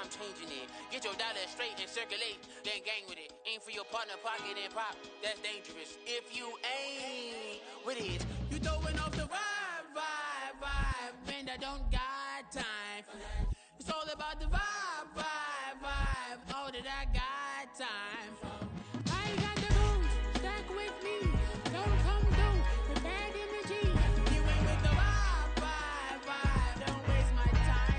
I'm changing it. Get your dollar straight and circulate, then gang with it. Aim for your partner, pocket and pop, that's dangerous. If you ain't with it, you throwing off the vibe. Man, I don't got time for that. It's all about the vibe. All that I got time for. I ain't got the rules, stuck with me. Don't come through with bad energy. You ain't with the vibe. Don't waste my time.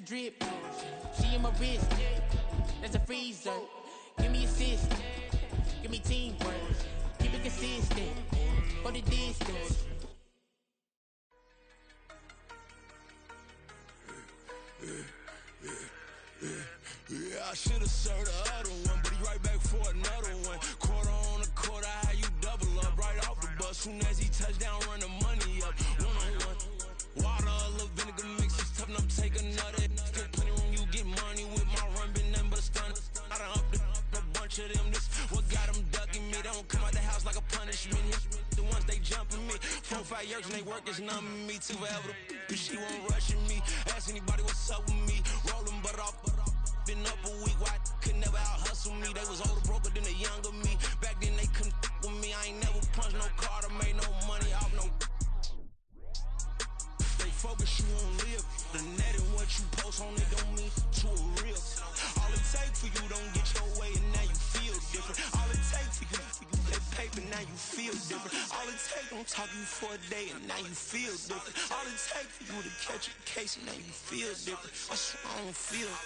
Drip, she in my wrist, that's a freezer. Give me assist, give me teamwork, keep it consistent, for the distance. Yeah, I should've served the other one, but he right back for another one. Quarter on a quarter, how you double up right off the bus. Soon as he touch down, run the money up. One-on-one. Water, a little vinegar mix, it's tough enough to take another. Still plenty room, you get money with my run, been nothing but a stun. I done upped a bunch of them, this what got them ducking me. They don't come out the house like a punishment. The ones they jumping me. 4-5 years and they work is numbing me. Too forever, but she won't rushing me. Ask anybody what's up with me. Rolling butt off, been up a week, why could never out hustle me? They was older, broker than the younger me. Back then they couldn't with me. I ain't never punched no card or made no money off no. Focus, you won't live. The net and what you post on it don't mean to a real. All it take for you don't get your way and now you feel different. All it take for you that paper, now you feel different. All it take don't talk you for a day and now you feel different. All it take for you to catch a case and now you feel different. I swear I don't feel it.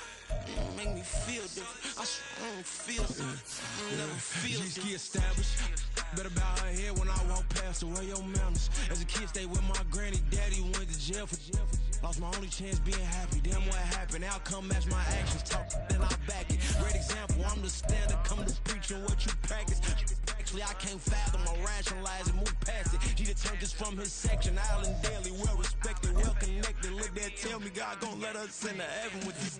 Make me feel different. I swear I don't feel it. I never feel it. G-ski established. Better bow her head when I walk past the way your manners. As a kid, stayed with my granny, daddy went to jail for lost my only chance being happy. Damn, what happened? Outcome match my actions. Talk, then I back it. Great example, I'm the standard. Come to preaching what you practice. Actually, I can't fathom or rationalize and move past it. He turned this from his section. Island Daily, well respected, well connected. Look there, tell me God gon' let us into heaven with this.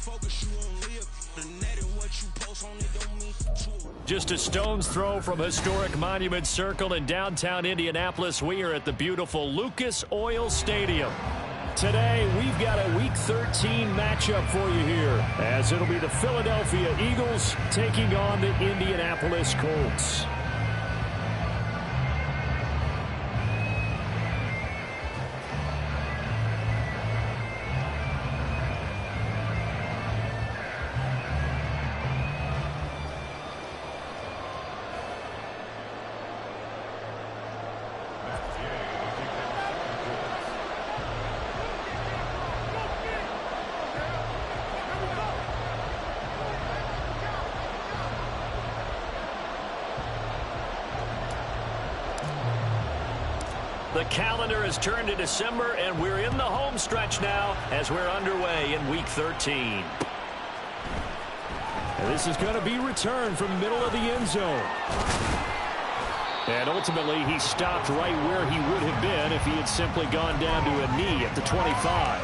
Focus, you won't live. The net and what you post on it don't mean to. Just a stone's throw from historic Monument Circle in downtown Indianapolis. We are at the beautiful Lucas Oil Stadium. Today, we've got a Week 13 matchup for you here, as it'll be the Philadelphia Eagles taking on the Indianapolis Colts. The calendar has turned to December, and we're in the home stretch now as we're underway in Week 13. And this is going to be returned from the middle of the end zone. And ultimately, he stopped right where he would have been if he had simply gone down to a knee at the 25.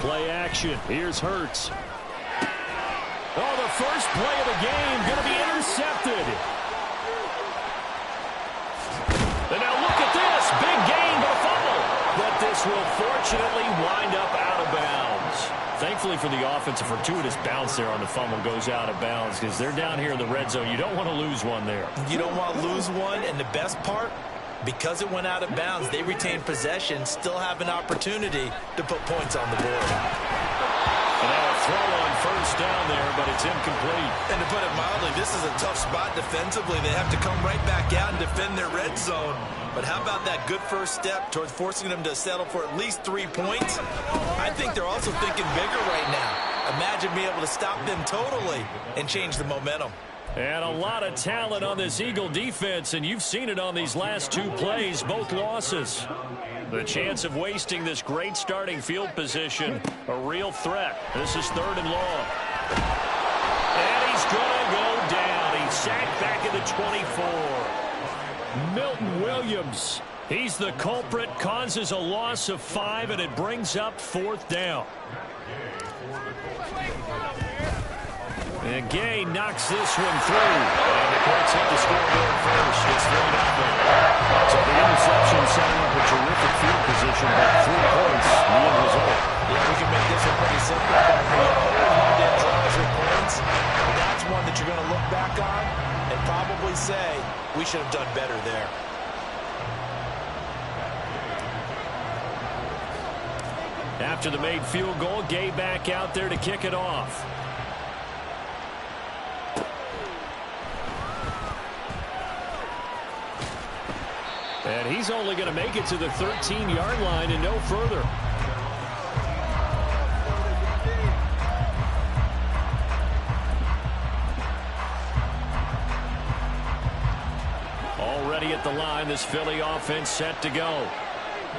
Play action. Here's Hurts. Oh, the first play of the game going to be intercepted. And now look at this. Big gain, but a fumble. But this will fortunately wind up out of bounds. Thankfully for the offense, a fortuitous bounce there on the fumble goes out of bounds because they're down here in the red zone. You don't want to lose one there. You don't want to lose one, and the best part, because it went out of bounds, they retained possession, still have an opportunity to put points on the board. And now a throw on first down there, but it's incomplete. And to put it mildly, this is a tough spot defensively. They have to come right back out and defend their red zone. But how about that good first step towards forcing them to settle for at least 3 points? I think they're also thinking bigger right now. Imagine being able to stop them totally and change the momentum. And a lot of talent on this Eagle defense, and you've seen it on these last 2 plays, both losses. The chance of wasting this great starting field position, a real threat. This is 3rd and long. And he's going to go down. He's sacked back at the 24. Milton Williams, he's the culprit, causes a loss of 5, and it brings up 4th down. And Gay knocks this one through. And the Colts hit the scoreboard first. It's 3-0. So the interception setting up a terrific field position, but 3 points, the end result. Yeah, we can make this one pretty simple. You did draws your points. That's one that you're going to look back on and probably say, we should have done better there. After the made field goal, Gay back out there to kick it off. And he's only going to make it to the 13-yard line and no further. Already at the line, this Philly offense set to go.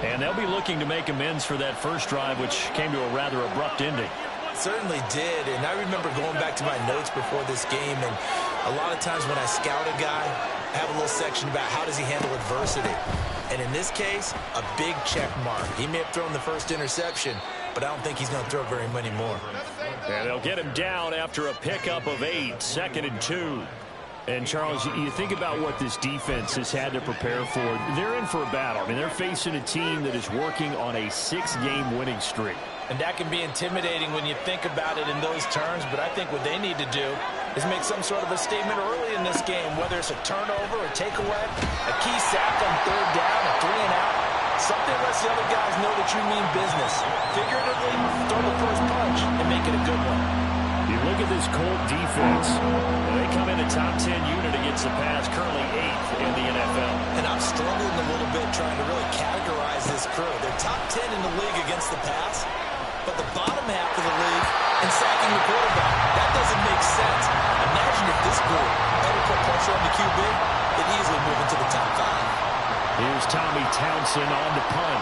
And they'll be looking to make amends for that first drive, which came to a rather abrupt ending. Certainly did, and I remember going back to my notes before this game, and a lot of times when I scout a guy, I have a little section about how does he handle adversity. And in this case, a big check mark. He may have thrown the first interception, but I don't think he's going to throw very many more. And they'll get him down after a pickup of 8, 2nd and 2. And, Charles, you think about what this defense has had to prepare for. They're in for a battle. I mean, they're facing a team that is working on a 6-game winning streak. And that can be intimidating when you think about it in those terms, but I think what they need to do is make some sort of a statement early in this game, whether it's a turnover, a takeaway, a key sack on 3rd down, a 3-and-out. Something lets the other guys know that you mean business. Figuratively, throw the first punch and make it a good one. You look at this Colt defense. They come in the top 10 unit against the pass, currently 8th in the NFL. And I'm struggling a little bit trying to really categorize this crew. They're top 10 in the league against the pass, but the bottom half of the league in sacking the quarterback. That doesn't make sense. Imagine if this group ever put pressure on the QB, they'd easily move into the top 5. Here's Tommy Townsend on to punt.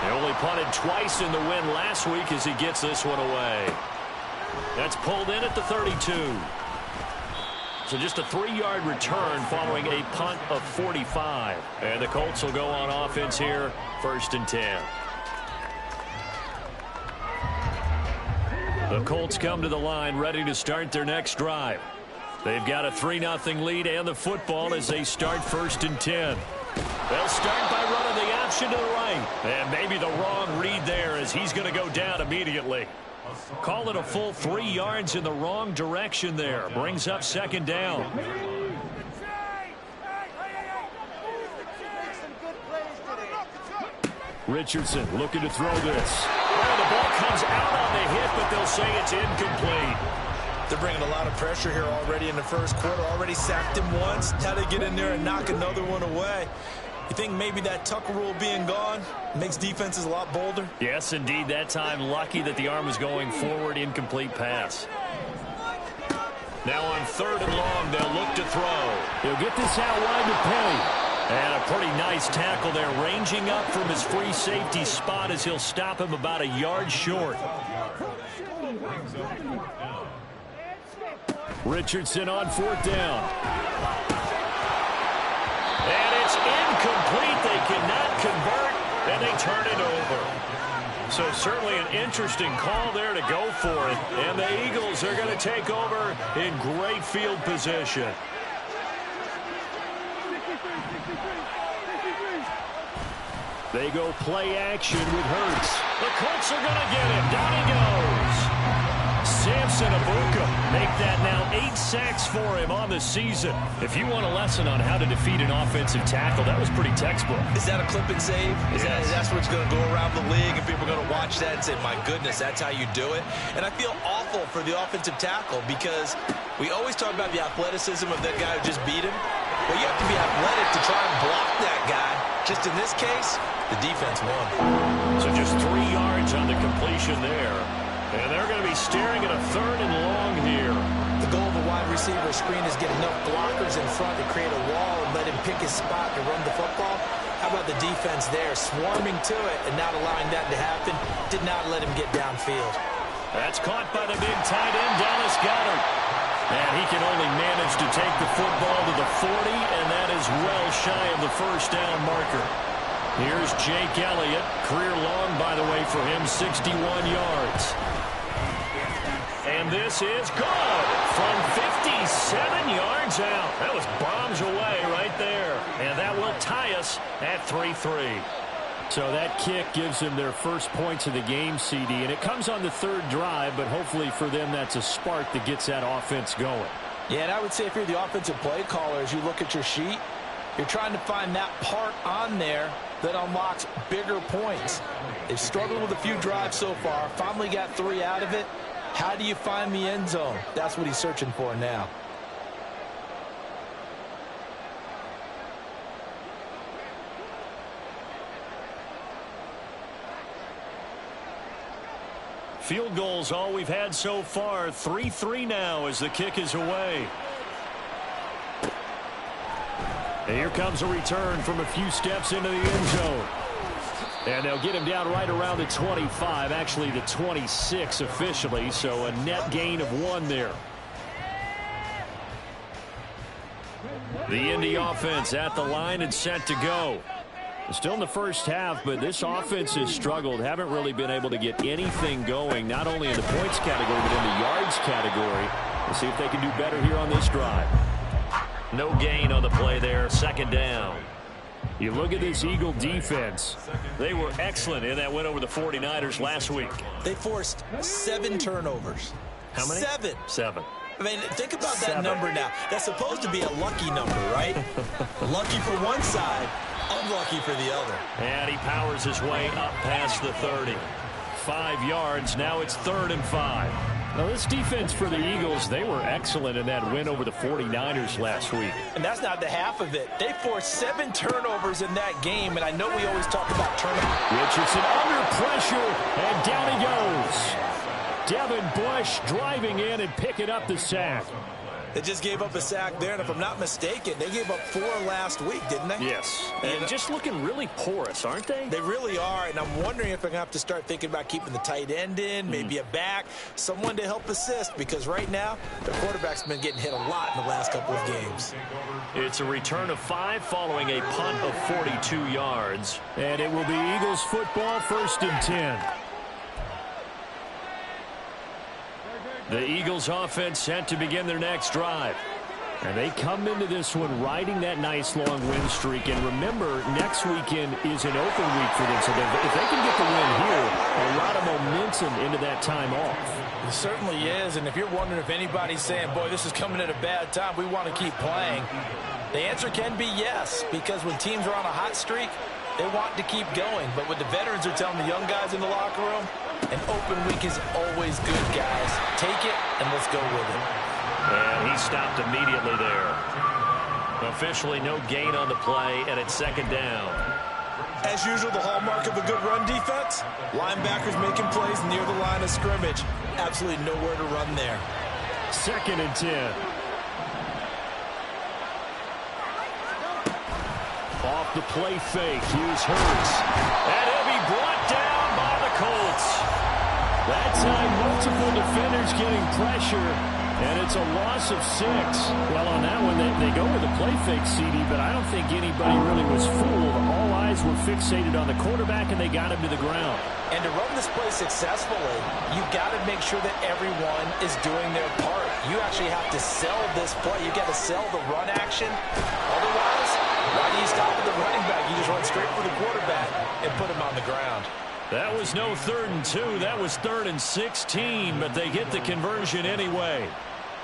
They only punted twice in the win last week as he gets this one away. That's pulled in at the 32. So just a 3-yard return following a punt of 45. And the Colts will go on offense here, 1st and 10. The Colts come to the line ready to start their next drive. They've got a 3-0 lead and the football as they start 1st and 10. They'll start by running the option to the right. And maybe the wrong read there as he's going to go down immediately. Call it a full 3 yards in the wrong direction there. Brings up 2nd down. Richardson looking to throw this. And the ball comes out on the hit, but they'll say it's incomplete. They're bringing a lot of pressure here already in the first quarter. Already sacked him once. Now they get in there and knock another one away. You think maybe that Tucker rule being gone makes defenses a lot bolder? Yes, indeed. That time, lucky that the arm was going forward. Incomplete pass. Now on 3rd and long, they'll look to throw. He'll get this out wide to Penny. And a pretty nice tackle there, ranging up from his free safety spot as he'll stop him about a yard short. Richardson on 4th down. And it's incomplete. They cannot convert, and they turn it over. So certainly an interesting call there to go for it. And the Eagles are going to take over in great field position. They go play action with Hurts. The Colts are going to get him. Down he goes. Samson Abuka make that now 8 sacks for him on the season. If you want a lesson on how to defeat an offensive tackle, that was pretty textbook. Is that a clip and save? That's what's going to go around the league, and people are going to watch that and say, my goodness, that's how you do it? And I feel awful for the offensive tackle because we always talk about the athleticism of that guy who just beat him. Well, you have to be athletic to try and block that guy. Just in this case, the defense won. So just 3 yards on the completion there. And they're going to be staring at a 3rd and long here. The goal of a wide receiver screen is get enough blockers in front to create a wall and let him pick his spot to run the football. How about the defense there, swarming to it and not allowing that to happen? Did not let him get downfield. That's caught by the big tight end, Dallas Goedert. And he can only manage to take the football to the 40, and that is well shy of the first down marker. Here's Jake Elliott. Career long, by the way, for him, 61 yards. And this is good from 57 yards out. That was bombs away right there. And that will tie us at 3-3. So that kick gives them their first points of the game, CD. And it comes on the 3rd drive, but hopefully for them that's a spark that gets that offense going. Yeah, and I would say if you're the offensive play caller, as you look at your sheet, you're trying to find that part on there that unlocks bigger points. They've struggled with a few drives so far, finally got 3 out of it. How do you find the end zone? That's what he's searching for now. Field goals all we've had so far. 3-3 now as the kick is away. And here comes a return from a few steps into the end zone. And they'll get him down right around the 25, actually the 26 officially, so a net gain of 1 there. The Indy offense at the line and set to go. Still in the first half, but this offense has struggled. Haven't really been able to get anything going, not only in the points category, but in the yards category. We'll see if they can do better here on this drive. No gain on the play there, 2nd down. You look at this Eagle defense. They were excellent in that win over the 49ers last week. They forced 7 turnovers. How many? 7. I mean, think about that number now. That's supposed to be a lucky number, right? Lucky for one side, unlucky for the other. And he powers his way up past the 30. 5 yards. Now it's 3rd and 5. Now, this defense for the Eagles, they were excellent in that win over the 49ers last week. And that's not the half of it. They forced 7 turnovers in that game, and I know we always talk about turnovers. Richardson under pressure, and down he goes. Devin Bush driving in and picking up the sack. They just gave up a sack there, and if I'm not mistaken, they gave up 4 last week, didn't they? Yes. And just looking really porous, aren't they? They really are, and I'm wondering if they're going to have to start thinking about keeping the tight end in, maybe a back, someone to help assist, because right now, the quarterback's been getting hit a lot in the last couple of games. It's a return of 5 following a punt of 42 yards. And it will be Eagles football, 1st and 10. The Eagles offense set to begin their next drive. And they come into this one riding that nice long win streak. And remember, next weekend is an open week for them. So if they can get the win here, a lot of momentum into that time off. It certainly is. And if you're wondering if anybody's saying, boy, this is coming at a bad time, we want to keep playing, the answer can be yes. Because when teams are on a hot streak, they want to keep going. But what the veterans are telling the young guys in the locker room, an open week is always good, guys. Take it, and let's go with it. And he stopped immediately there. Officially no gain on the play, and it's 2nd down. As usual, the hallmark of a good run defense, linebackers making plays near the line of scrimmage. Absolutely nowhere to run there. 2nd and 10. Off the play fake, here's Hurts. And he'll be brought down by the Colts. That time, multiple defenders getting pressure, and it's a loss of 6. Well, on that one, they go with a play fake, CD, but I don't think anybody really was fooled. All eyes guys were fixated on the quarterback, and they got him to the ground. And to run this play successfully, you've got to make sure that everyone is doing their part. You actually have to sell this play. You've got to sell the run action. Otherwise, why do you stop at the running back? You just run straight for the quarterback and put him on the ground. That was no 3rd and 2. That was 3rd and 16, but they get the conversion anyway.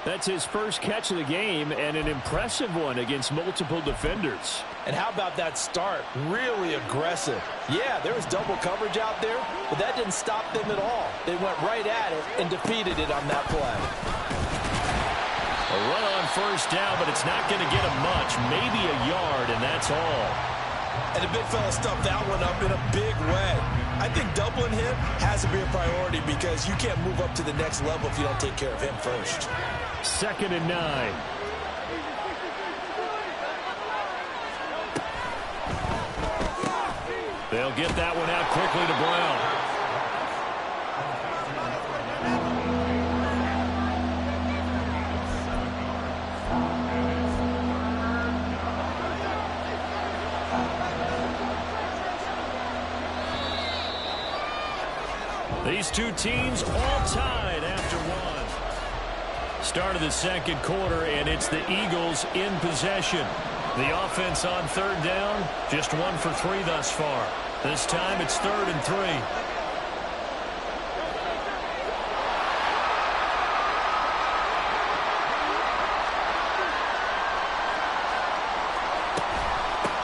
That's his first catch of the game, and an impressive one against multiple defenders. And how about that start? Really aggressive. Yeah, there was double coverage out there, but that didn't stop them at all. They went right at it and defeated it on that play. A run on first down, but it's not going to get him much. Maybe a yard, and that's all. And the big fella stuffed that one up in a big way. I think doubling him has to be a priority because you can't move up to the next level if you don't take care of him first. 2nd and 9. They'll get that one out quickly to Brown. These two teams all tied after one. Start of the second quarter, and it's the Eagles in possession. The offense on 3rd down, just 1 for 3 thus far. This time it's 3rd and 3.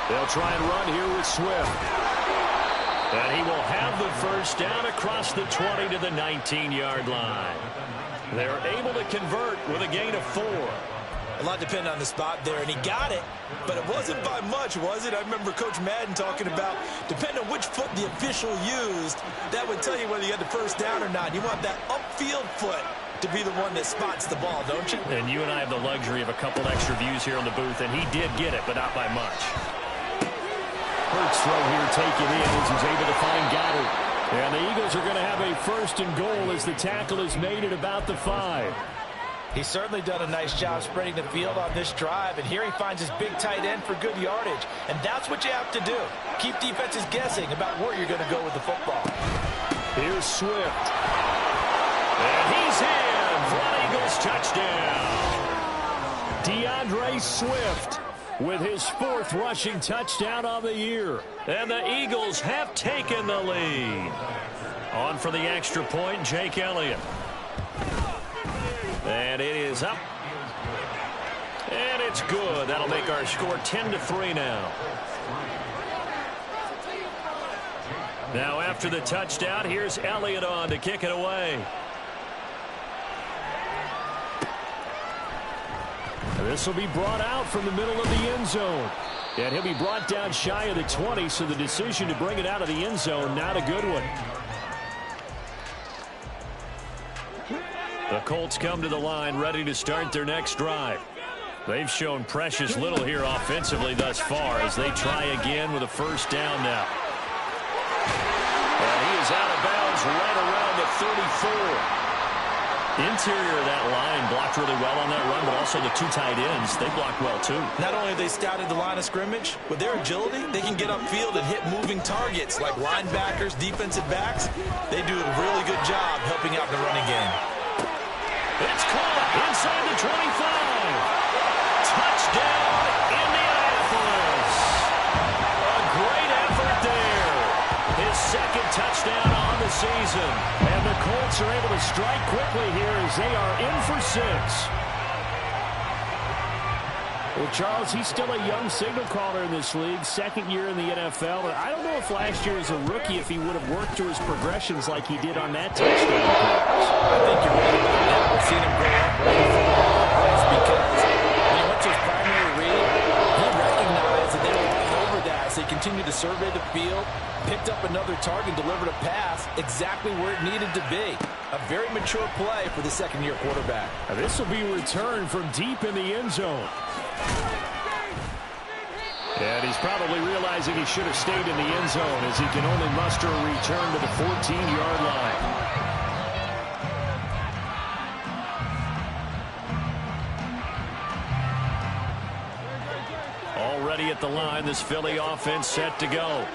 They'll try and run here with Swift. And he will have the first down across the 20 to the 19-yard line. They're able to convert with a gain of 4. A lot depended on the spot there, and he got it, but it wasn't by much, was it? I remember Coach Madden talking about, depending on which foot the official used, that would tell you whether you had the first down or not. You want that upfield foot to be the one that spots the ball, don't you? And you and I have the luxury of a couple extra views here in the booth, and he did get it, but not by much. Hurts throw here taken in as he's able to find Goddard. And the Eagles are going to have a 1st and goal as the tackle is made at about the 5. He's certainly done a nice job spreading the field on this drive, and here he finds his big tight end for good yardage. And that's what you have to do. Keep defenses guessing about where you're going to go with the football. Here's Swift. And he's in for an Eagles touchdown. DeAndre Swift with his 4th rushing touchdown of the year. And the Eagles have taken the lead. On for the extra point, Jake Elliott. And it is up. And it's good. That'll make our score 10-3 now. Now after the touchdown, here's Elliott on to kick it away. This will be brought out from the middle of the end zone. And he'll be brought down shy of the 20, so the decision to bring it out of the end zone, not a good one. The Colts come to the line ready to start their next drive. They've shown precious little here offensively thus far as they try again with a first down now. And he is out of bounds right around the 34. Interior of that line blocked really well on that run, but also the 2 tight ends, they blocked well too. Not only have they scouted the line of scrimmage, with their agility, they can get upfield and hit moving targets like linebackers, defensive backs. They do a really good job helping out the running game. It's caught inside the 25. Touchdown, Indianapolis. A great effort there. His 2nd touchdown on the season. And the Colts are able to strike quickly here as they are in for 6. Well, Charles, he's still a young signal caller in this league, 2nd year in the NFL. But I don't know if last year as a rookie, if he would have worked through his progressions like he did on that touchdown pass. I think you're right about that. We've seen him grow up ready for the offense because when he went to his primary read, he recognized that they were going over that. So he continued to survey the field, picked up another target, delivered a pass exactly where it needed to be. A very mature play for the 2nd-year quarterback. Now this will be returned from deep in the end zone. And he's probably realizing he should have stayed in the end zone as he can only muster a return to the 14-yard line. Already at at the line. This Philly offense set to go.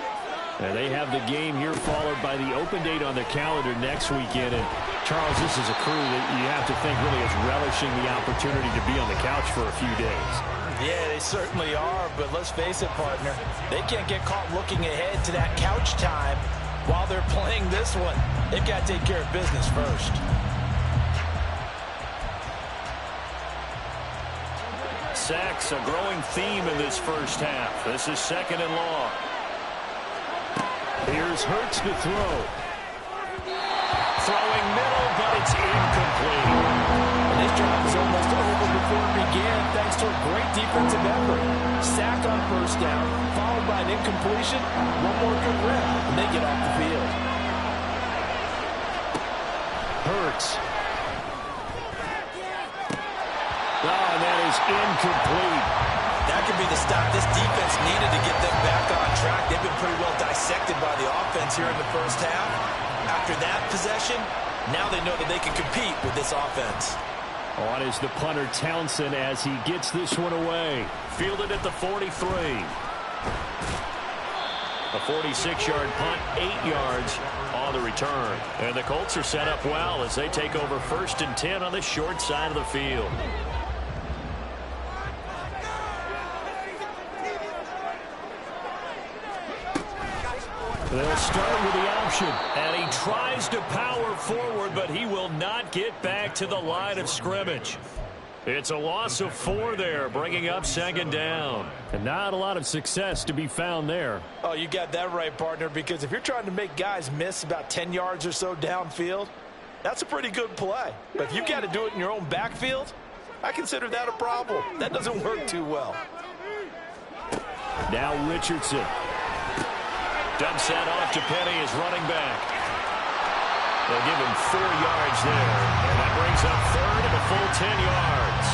And they have the game here followed by the open date on their calendar next weekend. And Charles, this is a crew that you have to think really is relishing the opportunity to be on the couch for a few days. Yeah, they certainly are, but let's face it, partner. They can't get caught looking ahead to that couch time while they're playing this one. They've got to take care of business first. Sacks, a growing theme in this first half. This is 2nd and long. Here's Hurts to throw. Throwing middle, but it's incomplete. And this drive is almost over before it began, thanks to a great defensive effort. Sack on first down, followed by an incompletion. One more good rep, and they get off the field. Hurts. Oh, and that is incomplete. That could be the stop this defense needed to get them back on track. They've been pretty well dissected by the offense here in the first half. After that possession, now they know that they can compete with this offense. On is the punter Townsend as he gets this one away. Fielded at the 43. A 46-yard punt, 8 yards on the return. And the Colts are set up well as they take over 1st and 10 on the short side of the field. They'll start with the option, and he tries to power forward, but he will not get back to the line of scrimmage. It's a loss of 4 there, bringing up 2nd down. And not a lot of success to be found there. Oh, you got that right, partner, because if you're trying to make guys miss about 10 yards or so downfield, that's a pretty good play. But if you've got to do it in your own backfield, I consider that a problem. That doesn't work too well. Now Richardson. Dumps that off to Penny as running back. They'll give him 4 yards there. And that brings up 3rd and a full 10 yards.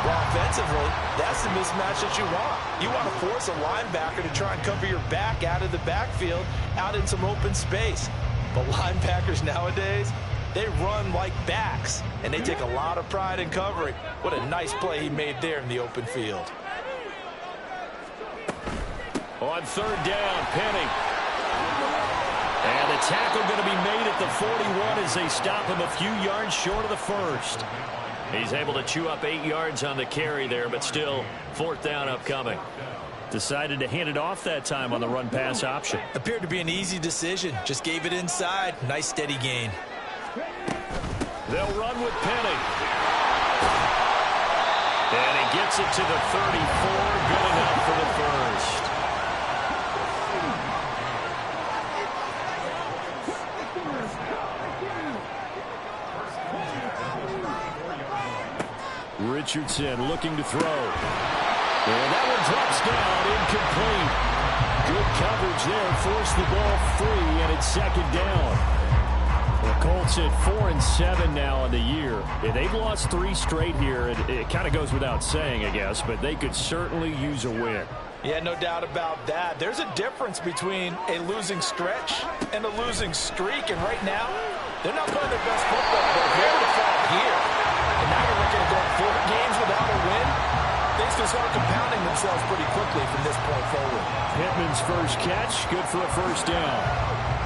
Well, offensively, that's the mismatch that you want. You want to force a linebacker to try and cover your back out of the backfield, out in some open space. But linebackers nowadays, they run like backs, and they take a lot of pride in covering. What a nice play he made there in the open field. On 3rd down, Penny. And the tackle going to be made at the 41 as they stop him a few yards short of the 1st. He's able to chew up 8 yards on the carry there, but still 4th down upcoming. Decided to hand it off that time on the run-pass option. Appeared to be an easy decision. Just gave it inside. Nice steady gain. They'll run with Penny. And he gets it to the 34. Good enough for the 1st. Richardson looking to throw. And that one drops down, incomplete. Good coverage there, forced the ball free, and it's 2nd down. The Colts at 4-7 now on the year. Yeah, they've lost 3 straight here. It kind of goes without saying, I guess, but they could certainly use a win. Yeah, no doubt about that. There's a difference between a losing stretch and a losing streak, and right now, they're not playing their best football, but they're able to fall here. And now they're looking at going 4 games without a win. Things can start compounding themselves pretty quickly from this point forward. Pittman's first catch, good for a 1st down.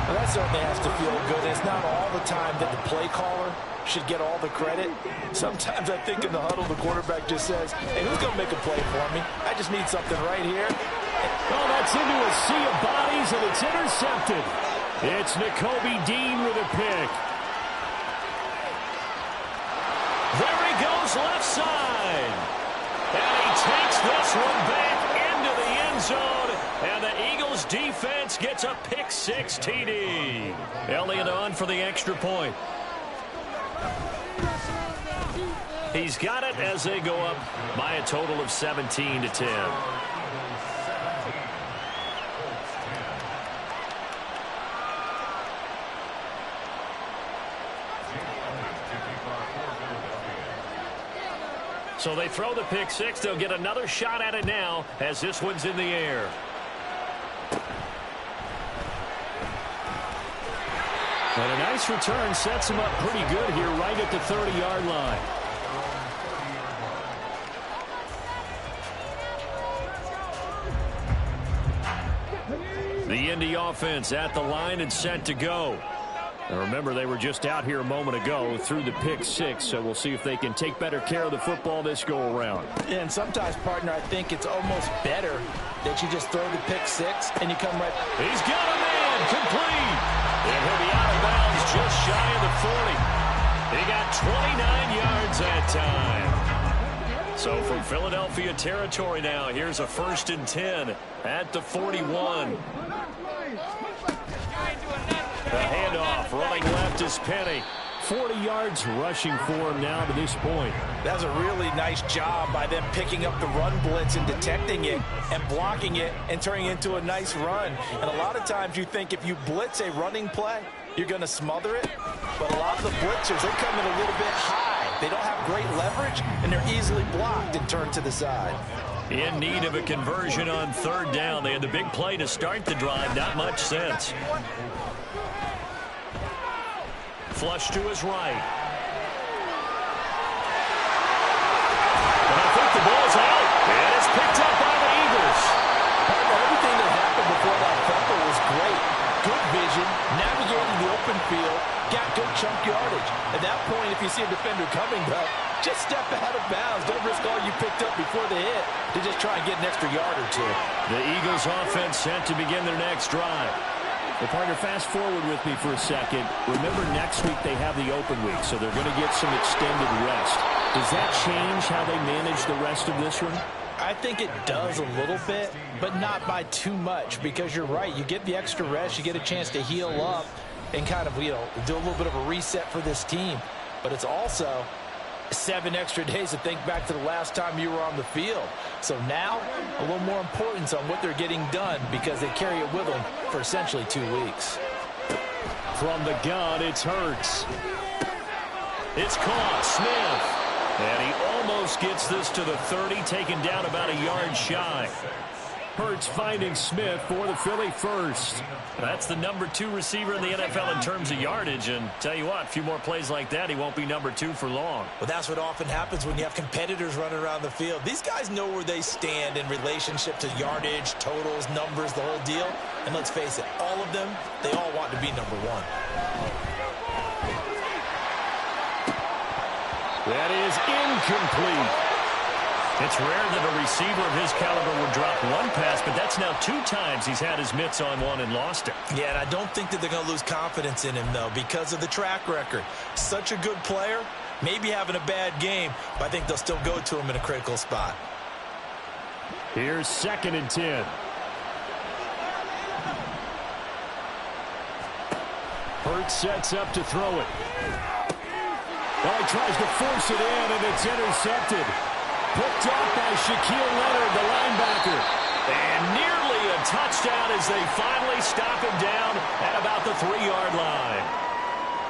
Well, that certainly has to feel good. It's not all the time that the play caller should get all the credit. Sometimes I think in the huddle, the quarterback just says, hey, who's going to make a play for me? I just need something right here. Oh, that's into a sea of bodies, and it's intercepted. It's Nakobe Dean with a pick. There he goes, left side. And he takes this one back into the end zone. And the Eagles defense gets a pick-6 TD. Elliott on for the extra point. He's got it as they go up by a total of 17-10. So they throw the pick-6. They'll get another shot at it now as this one's in the air. And a nice return sets him up pretty good here right at the 30-yard line. The Indy offense at the line and set to go. And remember, they were just out here a moment ago through the pick six, so we'll see if they can take better care of the football this go-around. Yeah, and sometimes, partner, I think it's almost better that you just throw the pick six and you come right. He's got a man, complete. And he'll be out of bounds just shy of the 40. He got 29 yards that time. So from Philadelphia territory now, here's a 1st and 10 at the 41. The handoff, running left is Penny. 40 yards rushing for him now to this point. That was a really nice job by them picking up the run blitz and detecting it and blocking it and turning it into a nice run. And a lot of times you think if you blitz a running play, you're going to smother it. But a lot of the blitzers, they come in a little bit high. They don't have great leverage, and they're easily blocked and turned to the side. In need of a conversion on 3rd down. They had the big play to start the drive. Not much sense. Flush to his right. And I think the ball's out. And it's picked up by the Eagles. Everything that happened before that fumble was great. Good vision, navigating the open field, got good chunk yardage. At that point, if you see a defender coming, though, just step out of bounds. Don't risk all you picked up before the hit to just try and get an extra yard or two. The Eagles offense set to begin their next drive. Well, partner, fast forward with me for a second. Remember, next week they have the open week, so they're going to get some extended rest. Does that change how they manage the rest of this one? I think it does a little bit, but not by too much, because you're right. You get the extra rest, you get a chance to heal up and kind of, do a little bit of a reset for this team. But it's also 7 extra days to think back to the last time you were on the field. So now, a little more importance on what they're getting done because they carry it with them for essentially 2 weeks. From the gun, it's Hurts. It's caught. Smith. And he almost gets this to the 30, taken down about a yard shy. Hurts finding Smith for the Philly first. That's the number 2 receiver in the NFL in terms of yardage. And tell you what, a few more plays like that, he won't be number 2 for long. Well, that's what often happens when you have competitors running around the field. These guys know where they stand in relationship to yardage, totals, numbers, the whole deal. And let's face it, all of them, they all want to be number 1. That is incomplete. It's rare that a receiver of his caliber would drop one pass, but that's now 2 times he's had his mitts on one and lost it. Yeah, and I don't think that they're going to lose confidence in him, though, because of the track record. Such a good player, maybe having a bad game, but I think they'll still go to him in a critical spot. Here's 2nd and 10. Hurts sets up to throw it. Well, he tries to force it in, and it's intercepted. Picked off by Shaquille Leonard, the linebacker. And nearly a touchdown as they finally stop him down at about the 3-yard line.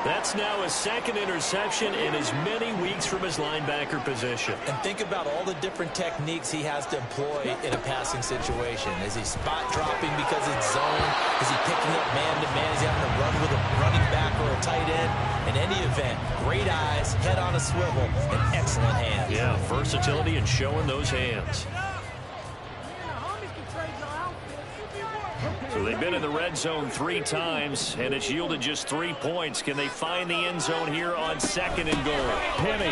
That's now his 2nd interception in as many weeks from his linebacker position. And think about all the different techniques he has to employ in a passing situation. Is he spot dropping because it's zone? Is he picking up man-to-man? Is he having to run with a running back or a tight end? In any event, great eyes, head on a swivel, and excellent hands. Yeah, versatility and showing those hands. So they've been in the red zone 3 times, and it's yielded just 3 points. Can they find the end zone here on 2nd and goal? Penny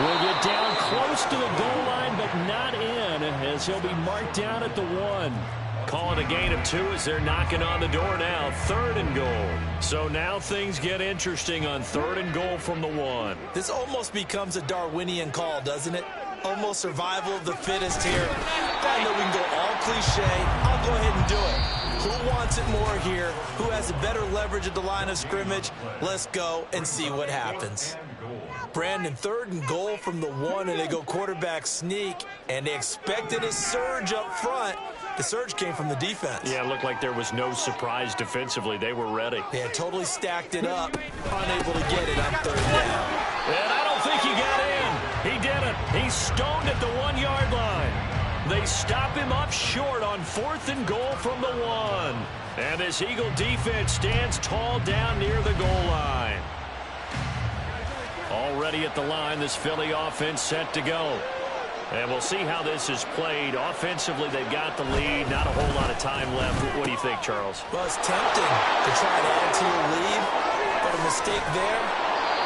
will get down close to the goal line, but not in, as he'll be marked down at the 1. Calling a gain of 2 as they're knocking on the door now. 3rd and goal. So now things get interesting on 3rd and goal from the 1. This almost becomes a Darwinian call, doesn't it? Almost survival of the fittest here. I know we can go all cliche. I'll go ahead and do it. Who wants it more here? Who has a better leverage at the line of scrimmage? Let's go and see what happens. Brandon, 3rd and goal from the 1, and they go quarterback sneak, and they expected a surge up front. The surge came from the defense. Yeah, it looked like there was no surprise defensively. They were ready. They had totally stacked it up, unable to get it on 3rd down. And I don't think he got in. He didn't. He's stoned at the 1-yard line. They stop him up short on 4th and goal from the 1. And this Eagle defense stands tall down near the goal line. Already at the line, this Philly offense set to go. And we'll see how this is played. Offensively, they've got the lead. Not a whole lot of time left. What do you think, Charles? Well, it's tempting to try to add to your lead, but a mistake there,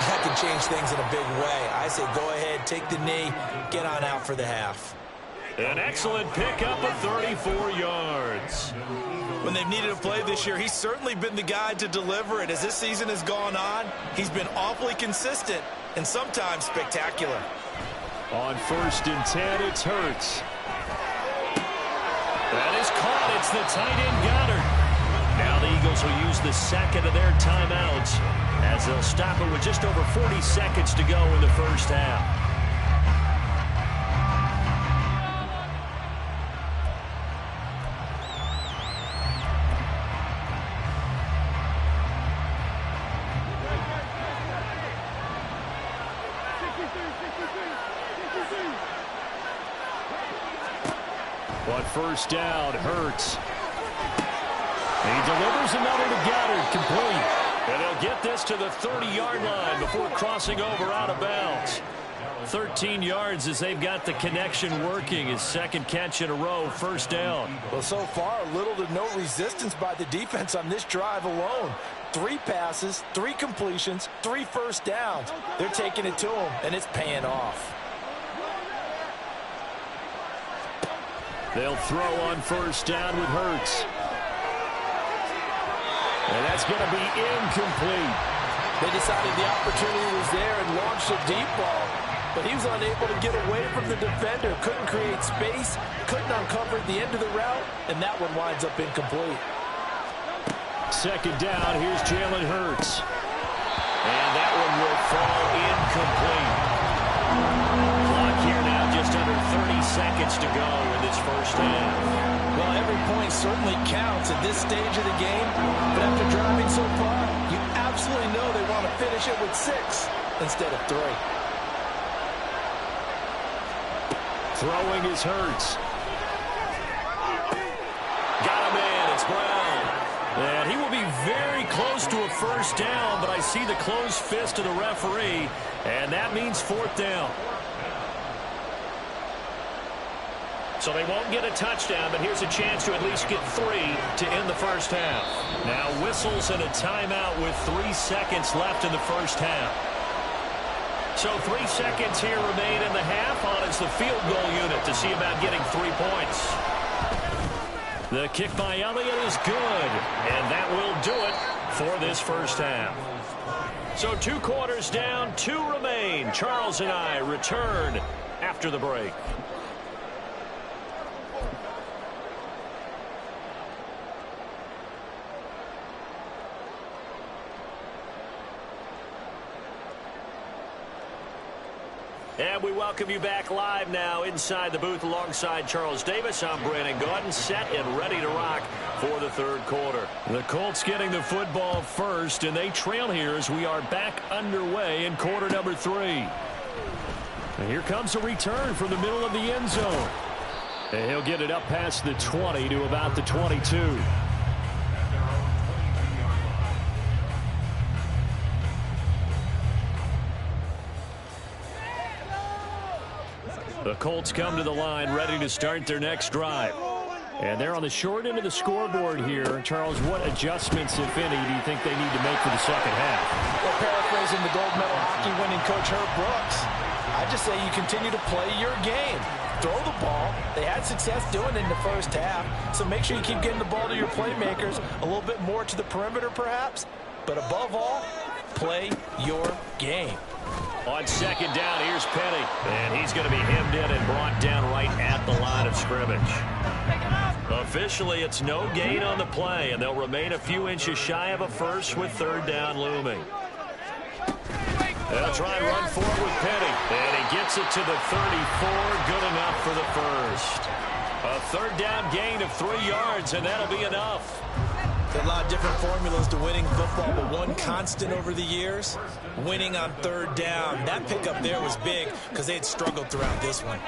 that can change things in a big way. I say go ahead, take the knee, get on out for the half. An excellent pickup of 34 yards. When they've needed a play this year, he's certainly been the guy to deliver it. As this season has gone on, he's been awfully consistent and sometimes spectacular. On 1st and 10, it's Hurts. That is caught. It's the tight end Goddard. Now the Eagles will use the second of their timeouts as they'll stop it with just over 40 seconds to go in the first half. On 1st down, Hurts. He delivers another to Goddard, complete. And he'll get this to the 30-yard line before crossing over out of bounds. 13 yards as they've got the connection working. His second catch in a row, 1st down. Well, so far, little to no resistance by the defense on this drive alone. 3 passes, 3 completions, 3 first downs. They're taking it to him, and it's paying off. They'll throw on 1st down with Hurts. And that's going to be incomplete. They decided the opportunity was there and launched a deep ball, but he was unable to get away from the defender. Couldn't create space, couldn't uncover the end of the route, and that one winds up incomplete. 2nd down, here's Jalen Hurts. And that one will fall incomplete. Clock here now, just under 30 seconds to go in this first half. Well, every point certainly counts at this stage of the game, but after driving so far, you absolutely know they want to finish it with 6 instead of 3. Throwing is Hurts. Got him in, it's Brown. And he will be very close to a 1st down, but I see the closed fist of the referee, and that means 4th down. So they won't get a touchdown, but here's a chance to at least get 3 to end the first half. Now whistles and a timeout with 3 seconds left in the first half. So 3 seconds here remain in the half. On is the field goal unit to see about getting 3 points. The kick by Elliott is good, and that will do it for this first half. So 2 quarters down, 2 remain. Charles and I return after the break. And we welcome you back live now inside the booth alongside Charles Davis. I'm Brandon Gaudin, set and ready to rock for the 3rd quarter. The Colts getting the football first, and they trail here as we are back underway in quarter number 3. And here comes a return from the middle of the end zone. And he'll get it up past the 20 to about the 22. The Colts come to the line ready to start their next drive. And they're on the short end of the scoreboard here. Charles, what adjustments, if any, do you think they need to make for the second half? Well, paraphrasing the gold medal hockey winning coach Herb Brooks, I just say you continue to play your game. Throw the ball. They had success doing it in the first half, so make sure you keep getting the ball to your playmakers, a little bit more to the perimeter perhaps, but above all, play your game. On 2nd down, here's Penny. And he's going to be hemmed in and brought down right at the line of scrimmage. Officially, it's no gain on the play, and they'll remain a few inches shy of a first with 3rd down looming. They'll try and run forward with Penny. And he gets it to the 34. Good enough for the first. A 3rd down gain of 3 yards, and that'll be enough. There are a lot of different formulas to winning football, but one constant over the years, winning on 3rd down. That pickup there was big because they had struggled throughout this one.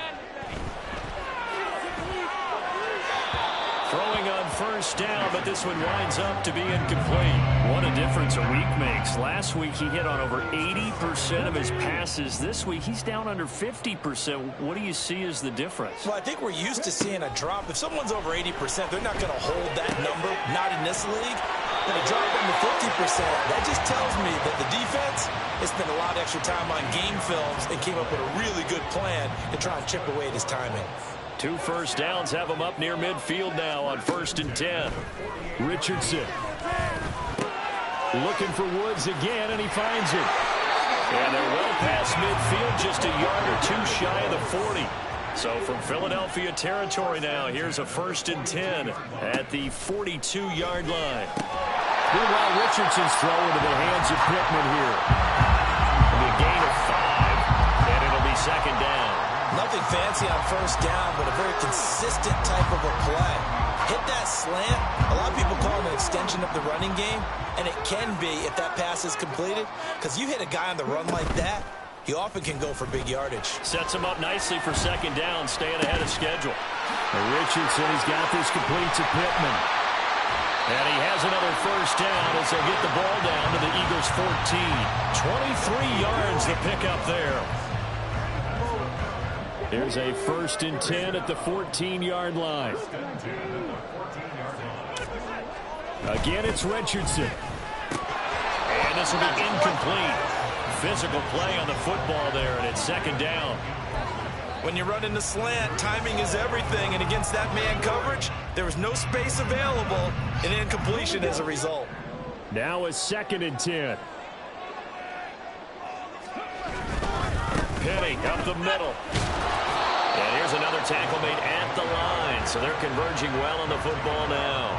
Throwing on first down, but this one winds up to be incomplete. What a difference a week makes. Last week he hit on over 80% of his passes. This week he's down under 50%. What do you see as the difference? Well, I think we're used to seeing a drop. If someone's over 80%, they're not going to hold that number, not in this league. When a drop under 50%, that just tells me that the defense has spent a lot of extra time on game films and came up with a really good plan to try and chip away at his timing. 2 first downs have him up near midfield now on 1st and 10. Richardson looking for Woods again, and he finds it. And they're well past midfield, just a yard or 2 shy of the 40. So from Philadelphia territory now, here's a 1st and 10 at the 42-yard line. Meanwhile, Richardson's throw into the hands of Pittman here. It'll be a gain of 5, and it'll be 2nd down. Nothing fancy on 1st down, but a very consistent type of a play. Hit that slant. A lot of people call it an extension of the running game, and it can be if that pass is completed, because you hit a guy on the run like that, he often can go for big yardage. Sets him up nicely for 2nd down, staying ahead of schedule. And Richardson, he's got this complete to Pittman. And he has another 1st down as they get the ball down to the Eagles' 14. 23 yards to pick up there. There's a 1st and 10 at the 14-yard line. Again, it's Richardson. And this will be incomplete. Physical play on the football there, and it's 2nd down. When you run in the slant, timing is everything, and against that man coverage, there was no space available, and incompletion as a result. Now a 2nd and 10. Penny up the middle. And here's another tackle made at the line, so they're converging well on the football now.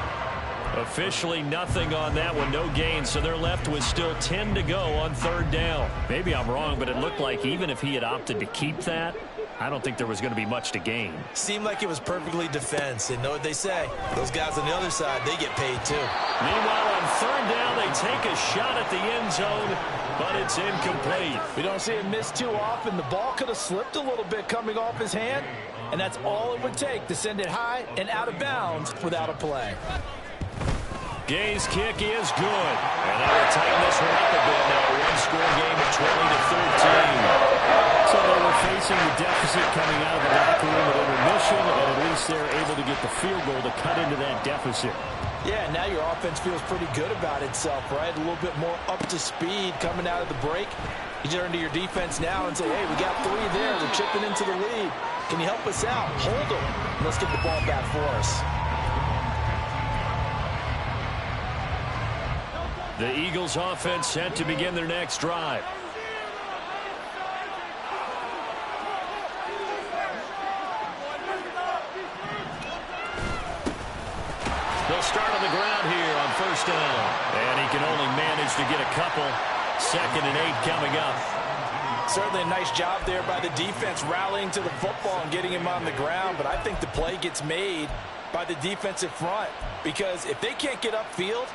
Officially nothing on that one, no gain, so they're left with still 10 to go on 3rd down. Maybe I'm wrong, but it looked like even if he had opted to keep that, I don't think there was going to be much to gain. Seemed like it was perfectly defense, and know what they say. Those guys on the other side, they get paid too. Meanwhile, on 3rd down, they take a shot at the end zone, but it's incomplete. We don't see him miss too often. The ball could have slipped a little bit coming off his hand, and that's all it would take to send it high and out of bounds without a play. Gay's kick is good. And they will tighten this one up a bit now. One-score game of 20-13. So they were facing the deficit coming out of the locker room at intermission, and at least they're able to get the field goal to cut into that deficit. Yeah, now your offense feels pretty good about itself, right? A little bit more up to speed coming out of the break. You turn to your defense now and say, hey, we got 3 there. We're chipping into the lead. Can you help us out? Hold them. Let's get the ball back for us. The Eagles offense set to begin their next drive. They'll start on the ground here on 1st down. And he can only manage to get a couple. 2nd and 8 coming up. Certainly a nice job there by the defense rallying to the football and getting him on the ground. But I think the play gets made by the defensive front, because if they can't get upfield,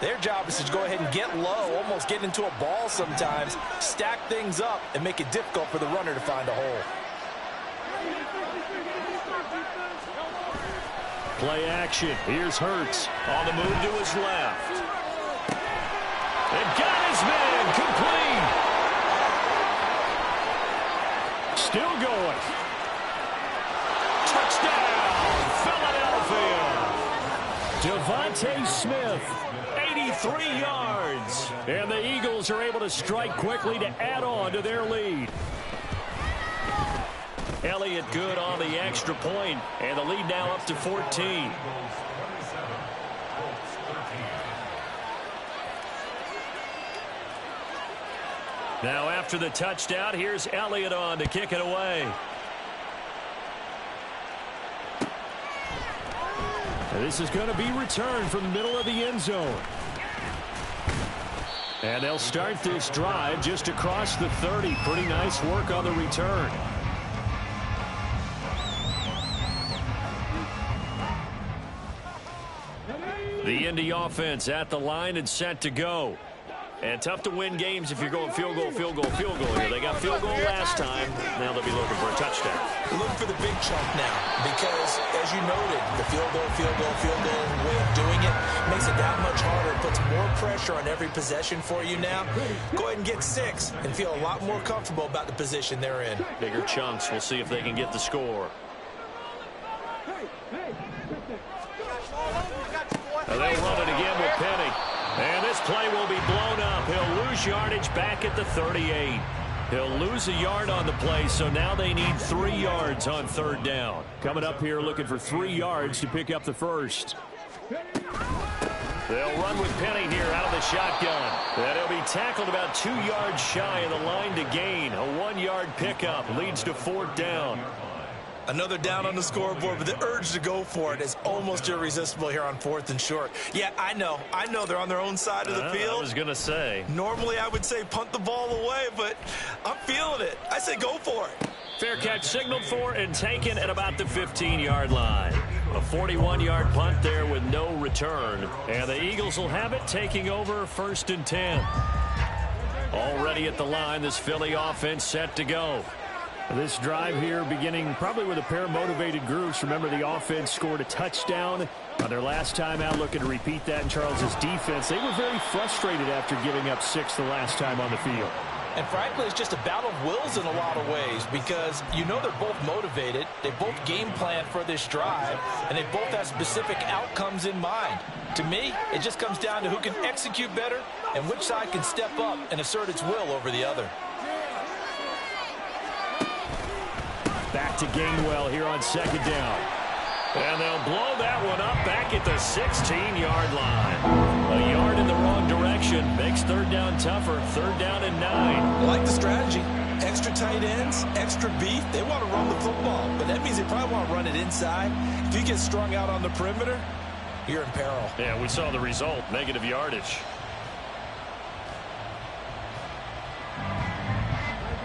their job is to go ahead and get low, almost get into a ball sometimes, stack things up, and make it difficult for the runner to find a hole. Play action. Here's Hurts on the move to his left. And got his man complete. Still going. Touchdown, Philadelphia. Devontae Smith. 83 yards. And the Eagles are able to strike quickly to add on to their lead. Elliott good on the extra point, and the lead now up to 14. Now after the touchdown, here's Elliott on to kick it away. This is going to be returned from the middle of the end zone. And they'll start this drive just across the 30. Pretty nice work on the return. The Indy offense at the line and set to go. And tough to win games if you're going field goal, field goal, field goal here. They got field goal last time. Now they'll be looking for a touchdown. Looking for the big chunk now because, as you noted, the field goal way of doing it makes it that much harder. It puts more pressure on every possession for you now. Go ahead and get 6 and feel a lot more comfortable about the position they're in. Bigger chunks. We'll see if they can get the score. And they'll run it again with Penny. And this play will be blown up. He'll lose yardage back at the 38. He'll lose a yard on the play, so now they need 3 yards on 3rd down. Coming up here looking for 3 yards to pick up the first. They'll run with Penny here out of the shotgun. And he'll be tackled about 2 yards shy of the line to gain. A 1-yard pickup leads to 4th down. Another down on the scoreboard, but the urge to go for it is almost irresistible here on 4th and short. Yeah, I know they're on their own side of the field. I was going to say. Normally I would say punt the ball away, but I'm feeling it. I say go for it. Fair catch signaled for and taken at about the 15-yard line. A 41-yard punt there with no return. And the Eagles will have it, taking over 1st and 10. Already at the line, this Philly offense set to go. This drive here beginning probably with a pair of motivated groups. Remember, the offense scored a touchdown on their last time out, looking to repeat that in Charles's defense. They were very frustrated after giving up 6 the last time on the field. And frankly, it's just a battle of wills in a lot of ways because you know they're both motivated. They both game plan for this drive, and they both have specific outcomes in mind. To me, it just comes down to who can execute better and which side can step up and assert its will over the other. Back to Gainwell here on 2nd down. And they'll blow that one up back at the 16-yard line. A yard in the wrong direction makes 3rd down tougher. 3rd down and 9. I like the strategy. Extra tight ends, extra beef. They want to run the football, but that means they probably want to run it inside. If you get strung out on the perimeter, you're in peril. Yeah, we saw the result. Negative yardage.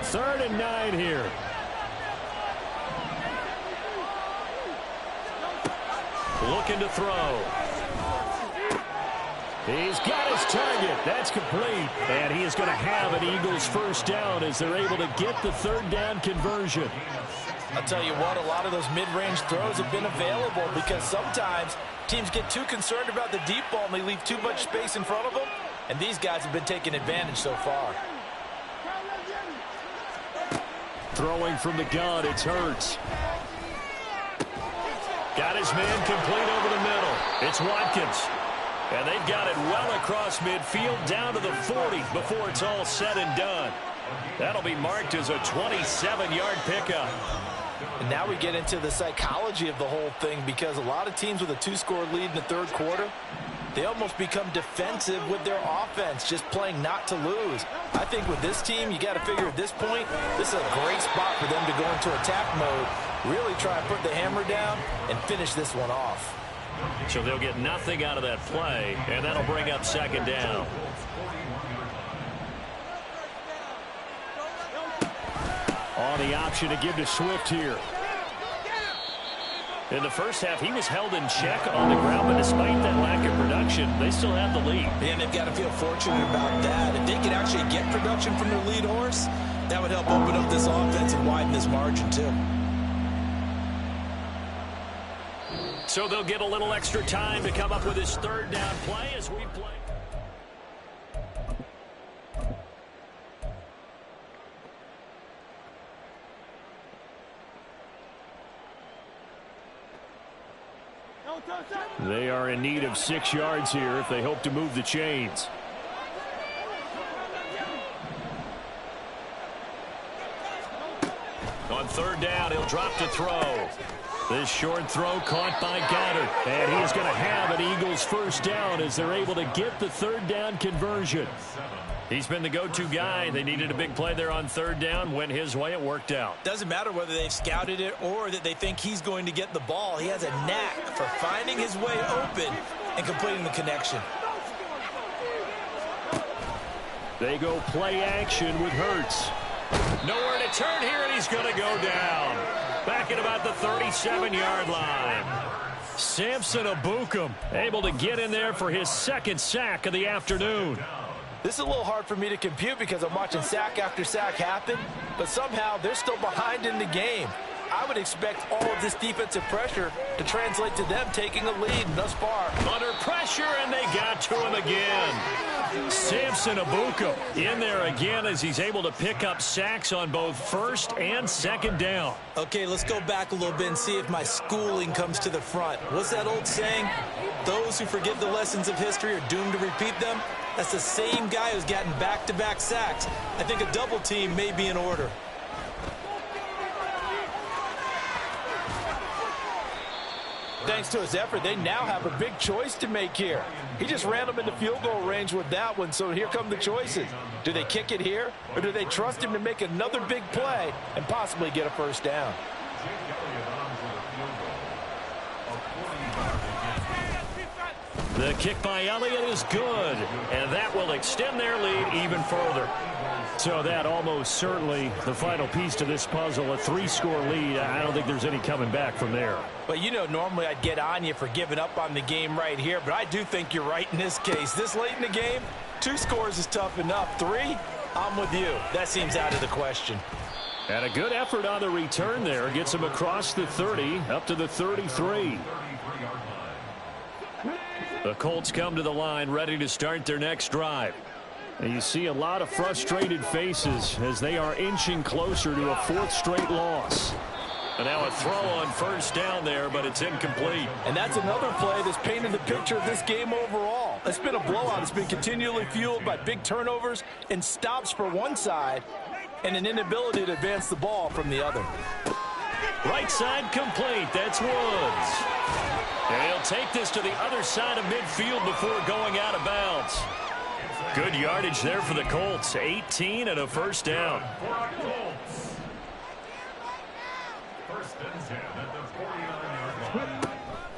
3rd and 9 here. Looking to throw. He's got his target. That's complete. And he is going to have an Eagles 1st down as they're able to get the 3rd down conversion. I'll tell you what, a lot of those mid-range throws have been available because sometimes teams get too concerned about the deep ball and they leave too much space in front of them. And these guys have been taking advantage so far. Throwing from the gun, it's Hurts. Got his man complete over the middle. It's Watkins. And they've got it well across midfield down to the 40 before it's all said and done. That'll be marked as a 27-yard pickup. And now we get into the psychology of the whole thing because a lot of teams with a 2-score lead in the 3rd quarter, they almost become defensive with their offense, just playing not to lose. I think with this team, you got to figure at this point, this is a great spot for them to go into attack mode, really try and put the hammer down and finish this one off. So they'll get nothing out of that play, and that'll bring up 2nd down. On the option to give to Swift here. In the first half, he was held in check on the ground, but despite that lack of production, they still have the lead. And they've got to feel fortunate about that. If they could actually get production from their lead horse, that would help open up this offense and widen this margin too. So they'll get a little extra time to come up with his 3rd down play as we play. They are in need of 6 yards here if they hope to move the chains. On 3rd down, he'll drop to throw. This short throw caught by Goddard. And he is going to have an Eagles 1st down as they're able to get the 3rd down conversion. He's been the go-to guy. They needed a big play there on 3rd down. Went his way. It worked out. Doesn't matter whether they've scouted it or that they think he's going to get the ball. He has a knack for finding his way open and completing the connection. They go play action with Hurts. Nowhere to turn here, and he's going to go down. Back at about the 37-yard line. Samson Abukum able to get in there for his 2nd sack of the afternoon. This is a little hard for me to compute because I'm watching sack after sack happen, but somehow they're still behind in the game. I would expect all of this defensive pressure to translate to them taking a lead thus far. Under pressure, and they got to him again. Samson Abuka in there again as he's able to pick up sacks on both first and second down. Okay, let's go back a little bit and see if my schooling comes to the front. What's that old saying? Those who forget the lessons of history are doomed to repeat them. That's the same guy who's gotten back-to-back sacks. I think a double team may be in order. Thanks to his effort, they now have a big choice to make here. He just ran them into field goal range with that one, so here come the choices. Do they kick it here, or do they trust him to make another big play and possibly get a first down? The kick by Elliott is good, and that will extend their lead even further. So that almost certainly the final piece to this puzzle, a 3-score lead. I don't think there's any coming back from there. Well, you know, normally I'd get on you for giving up on the game right here, but I do think you're right in this case. This late in the game, 2 scores is tough enough. 3, I'm with you. That seems out of the question. And a good effort on the return there. Gets him across the 30, up to the 33. The Colts come to the line, ready to start their next drive. And you see a lot of frustrated faces as they are inching closer to a 4th straight loss. And now a throw on first down there, but it's incomplete. And that's another play that's painted the picture of this game overall. It's been a blowout. It's been continually fueled by big turnovers and stops for one side and an inability to advance the ball from the other. Right side complete. That's Woods. And he'll take this to the other side of midfield before going out of bounds. Good yardage there for the Colts. 18 and a first down.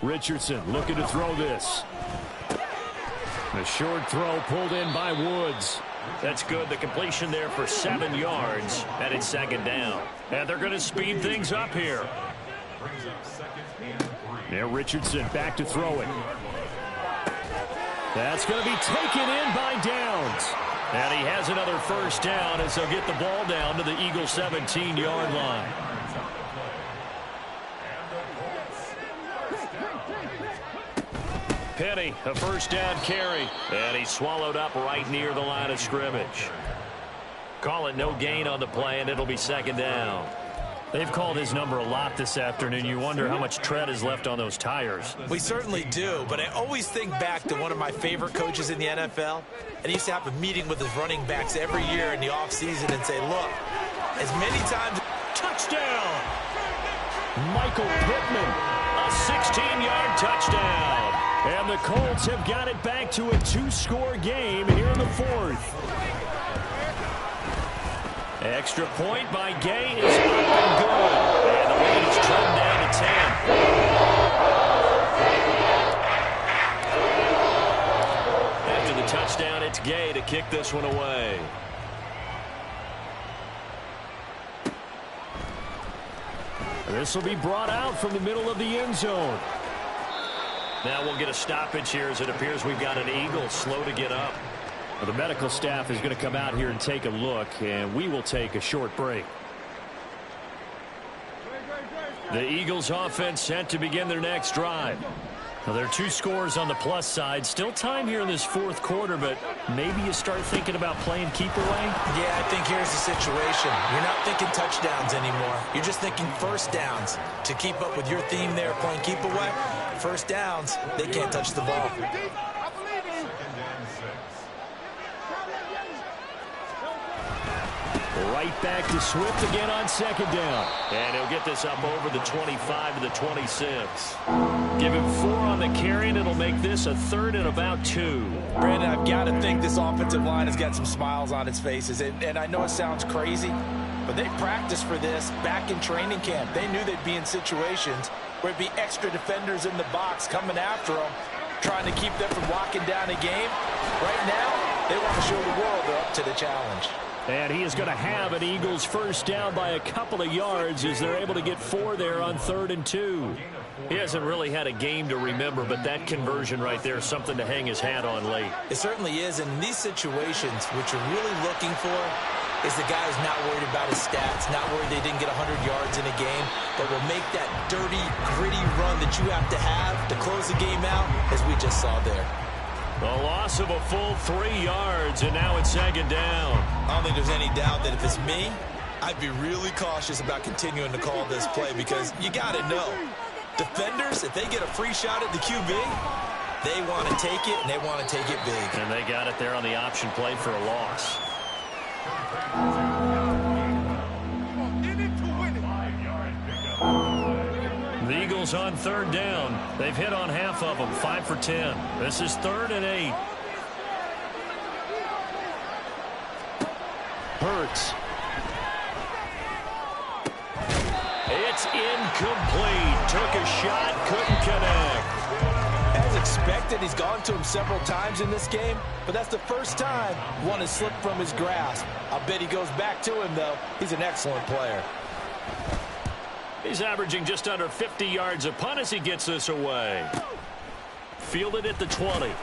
Richardson looking to throw this. The short throw pulled in by Woods. That's good. The completion there for 7 yards. And it's second down. And they're going to speed things up here. Now Richardson back to throw it. That's going to be taken in by Downs. And he has another first down as they'll get the ball down to the Eagles' 17-yard line. Penny, a first down carry. And he's swallowed up right near the line of scrimmage. Call it no gain on the play, and it'll be second down. They've called his number a lot this afternoon. You wonder how much tread is left on those tires. We certainly do, but I always think back to one of my favorite coaches in the NFL. And he used to have a meeting with his running backs every year in the offseason and say, look, as many times... Touchdown! Michael Pittman, a 16-yard touchdown. And the Colts have got it back to a 2-score game here in the 4th. Extra point by Gay is up and good. And the lead is trimmed down to 10. After the touchdown, it's Gay to kick this one away. This will be brought out from the middle of the end zone. Now we'll get a stoppage here as it appears we've got an Eagle slow to get up. Well, the medical staff is going to come out here and take a look, and we will take a short break. The Eagles offense set to begin their next drive. Now, there are 2 scores on the plus side. Still time here in this 4th quarter, but maybe you start thinking about playing keep away? Yeah, I think here's the situation. You're not thinking touchdowns anymore. You're just thinking first downs. To keep up with your theme there, playing keep away, first downs, they can't touch the ball. Right back to Swift again on second down. And he'll get this up over the 25 to the 26. Give him 4 on the carry, and it'll make this a 3rd and about 2. Brandon, I've got to think this offensive line has got some smiles on its faces. And I know it sounds crazy, but they practiced for this back in training camp. They knew they'd be in situations where it'd be extra defenders in the box coming after them, trying to keep them from locking down a game. Right now, they want to show the world they're up to the challenge. And he is going to have an Eagles first down by a couple of yards as they're able to get 4 there on 3rd and 2. He hasn't really had a game to remember, but that conversion right there is something to hang his hat on late. It certainly is, and in these situations, what you're really looking for is the guy who's not worried about his stats, not worried they didn't get 100 yards in a game, but will make that dirty, gritty run that you have to close the game out, as we just saw there. A loss of a full 3 yards, and now it's second down. I don't think there's any doubt that if it's me, I'd be really cautious about continuing to call this play because you got to know, defenders, if they get a free shot at the QB, they want to take it, and they want to take it big. And they got it there on the option play for a loss. The Eagles on third down. They've hit on half of them, 5 for 10. This is 3rd and 8. Hurts. It's incomplete. Took a shot, couldn't connect. As expected, he's gone to him several times in this game, but that's the first time one has slipped from his grasp. I'll bet he goes back to him, though. He's an excellent player. He's averaging just under 50 yards a punt as he gets this away. Fielded at the 20.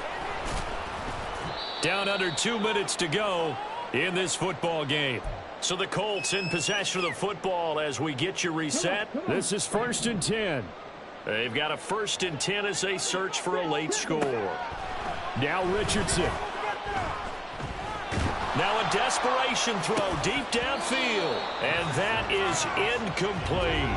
Down under 2 minutes to go in this football game. So the Colts in possession of the football as we get you reset. This is 1st and 10. They've got a 1st and 10 as they search for a late score. Now Richardson. Now a desperation throw deep downfield. And that is incomplete.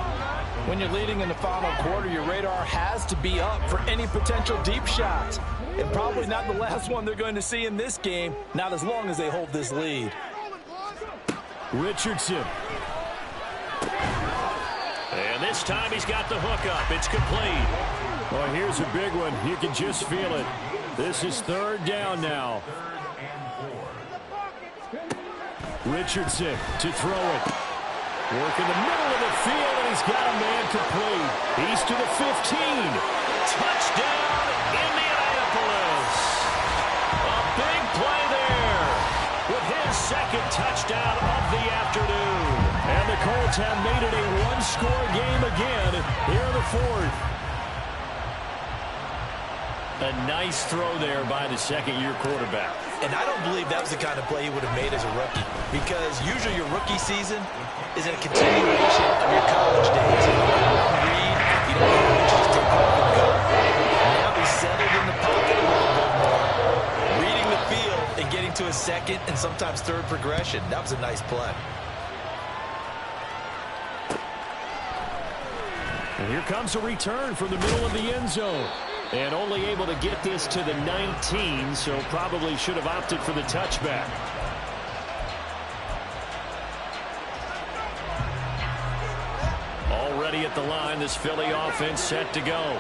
When you're leading in the final quarter, your radar has to be up for any potential deep shots. And probably not the last one they're going to see in this game, not as long as they hold this lead. Richardson. And this time he's got the hook up. It's complete. Well, here's a big one. You can just feel it. This is 3rd down now. Richardson to throw it. Work in the middle of the field, and he's got a man complete. He's to the 15. Touchdown, Indianapolis. A big play there with his 2nd touchdown of the afternoon. And the Colts have made it a one-score game again here in the 4th. A nice throw there by the second-year quarterback. And I don't believe that was the kind of play he would have made as a rookie, because usually your rookie season is a continuation of your college days. You don't read, you don't just take off and go. Now he's settled in the pocket a little bit more, reading the field and getting to a 2nd and sometimes 3rd progression. That was a nice play. And here comes a return from the middle of the end zone. And only able to get this to the 19, so probably should have opted for the touchback. Already at the line, this Philly offense set to go.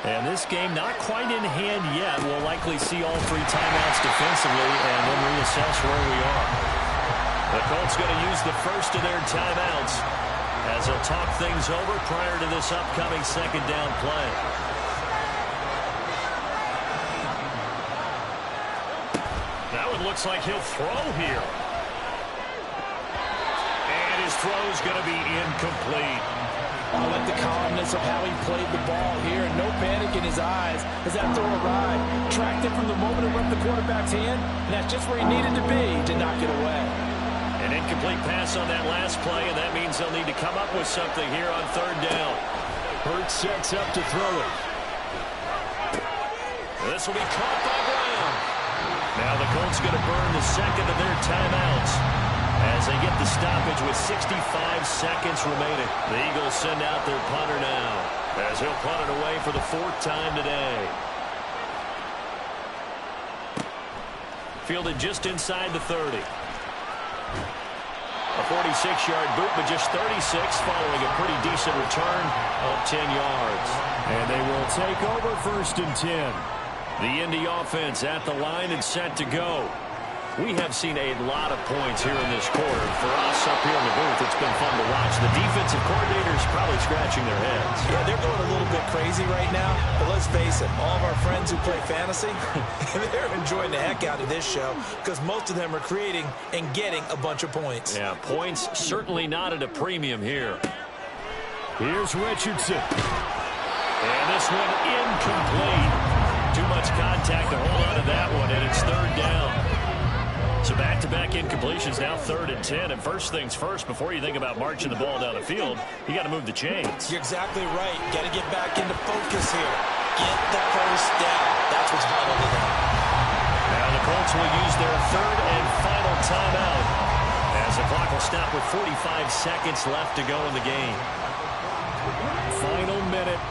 And this game not quite in hand yet. We'll likely see all 3 timeouts defensively and then reassess where we are. The Colts going to use the first of their timeouts as they'll talk things over prior to this upcoming 2nd down play. Now it looks like he'll throw here. And his throw's going to be incomplete. I like the calmness of how he played the ball here. No panic in his eyes as that throw arrived. Tracked it from the moment it left the quarterback's hand, and that's just where he needed to be to knock it away. An incomplete pass on that last play, and that means they'll need to come up with something here on 3rd down. Hurts sets up to throw it. This will be caught by Brown. Now the Colts going to burn the 2nd of their timeouts as they get the stoppage with 65 seconds remaining. The Eagles send out their punter now as he'll punt it away for the 4th time today. Fielded just inside the 30. A 46-yard boot, but just 36 following a pretty decent return of 10 yards. And they will take over 1st and 10. The Indy offense at the line and set to go. We have seen a lot of points here in this quarter. For us up here in the booth, it's been fun to watch. The defensive coordinators probably scratching their heads. Yeah, they're going a little bit crazy right now. But let's face it, all of our friends who play fantasy, they're enjoying the heck out of this show because most of them are creating and getting a bunch of points. Yeah, points certainly not at a premium here. Here's Richardson. And this one incomplete. Too much contact to hold on to that one, and it's third down. So back-to-back incompletions, now 3rd and 10. And first things first, before you think about marching the ball down the field, you got to move the chains. You're exactly right. Got to get back into focus here. Get the first down. That's what's vital to them. Now the Colts will use their 3rd and final timeout as the clock will stop with 45 seconds left to go in the game. Final minute,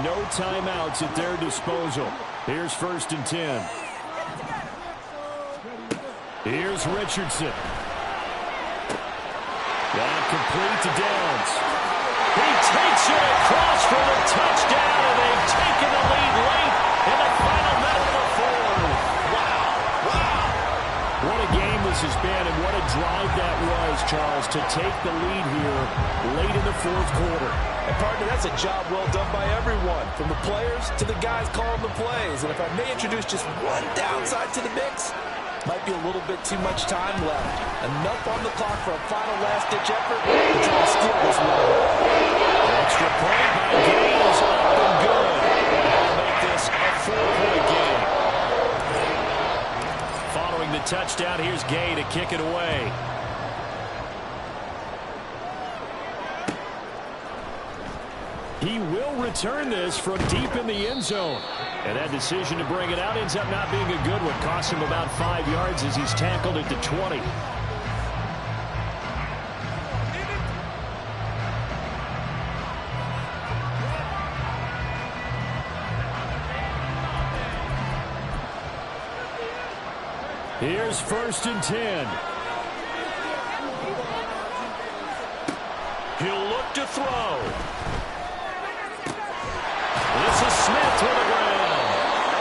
no timeouts at their disposal. Here's 1st and 10. Here's Richardson. Not complete to Downs. He takes it across for the touchdown, and they've taken the lead late in the final minute of the 4th. Wow. What a game this has been, and what a drive that was, Charles, to take the lead here late in the 4th quarter. And partner, that's a job well done by everyone, from the players to the guys calling the plays. And if I may introduce just one downside to the mix, might be a little bit too much time left. Enough on the clock for a final last-ditch effort to try to steal this one. Extra point by Gay is up and good. That'll make this a 4-point game. Following the touchdown, here's Gay to kick it away. He will return this from deep in the end zone. And that decision to bring it out ends up not being a good one. Costs him about 5 yards as he's tackled at the 20. Here's 1st and 10. He'll look to throw. This is Smith to the ground.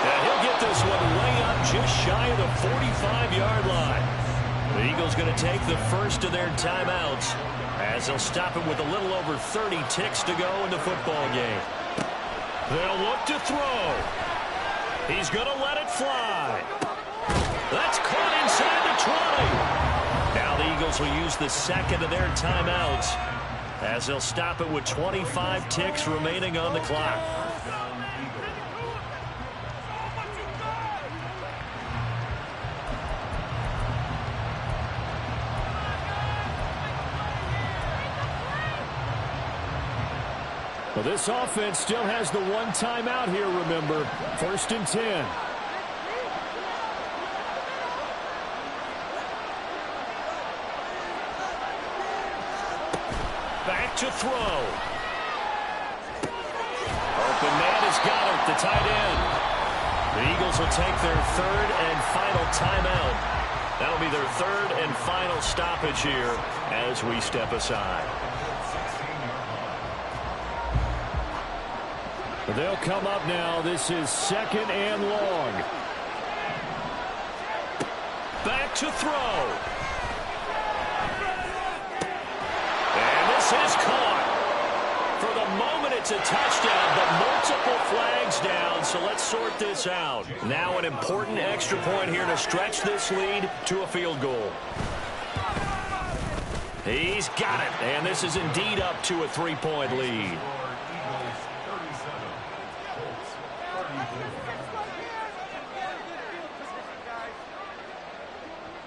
And he'll get this one way up just shy of the 45-yard line. The Eagles going to take the first of their timeouts as they'll stop him with a little over 30 ticks to go in the football game. They'll look to throw. He's going to let it fly. That's caught inside the 20. Now the Eagles will use the second of their timeouts as they'll stop it with 25 ticks remaining on the clock. Well, this offense still has the one timeout here, remember. 1st and 10. Back to throw. Open man has got it, the tight end. The Eagles will take their 3rd and final timeout. That'll be their 3rd and final stoppage here as we step aside. They'll come up now. This is 2nd and long. Back to throw. And this is caught. For the moment, it's a touchdown, but multiple flags down, so let's sort this out. Now an important extra point here to stretch this lead to a field goal. He's got it, and this is indeed up to a 3-point lead.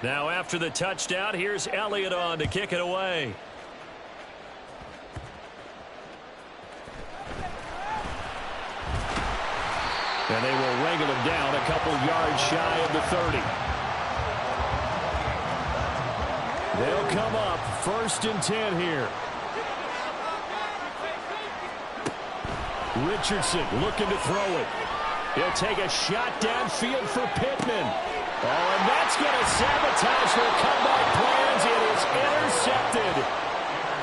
Now after the touchdown, here's Elliott on to kick it away. And they will wrangle him down a couple yards shy of the 30. They'll come up 1st and 10 here. Richardson looking to throw it. He'll take a shot downfield for Pittman. Oh, and that's going to sabotage their comeback plans. It is intercepted.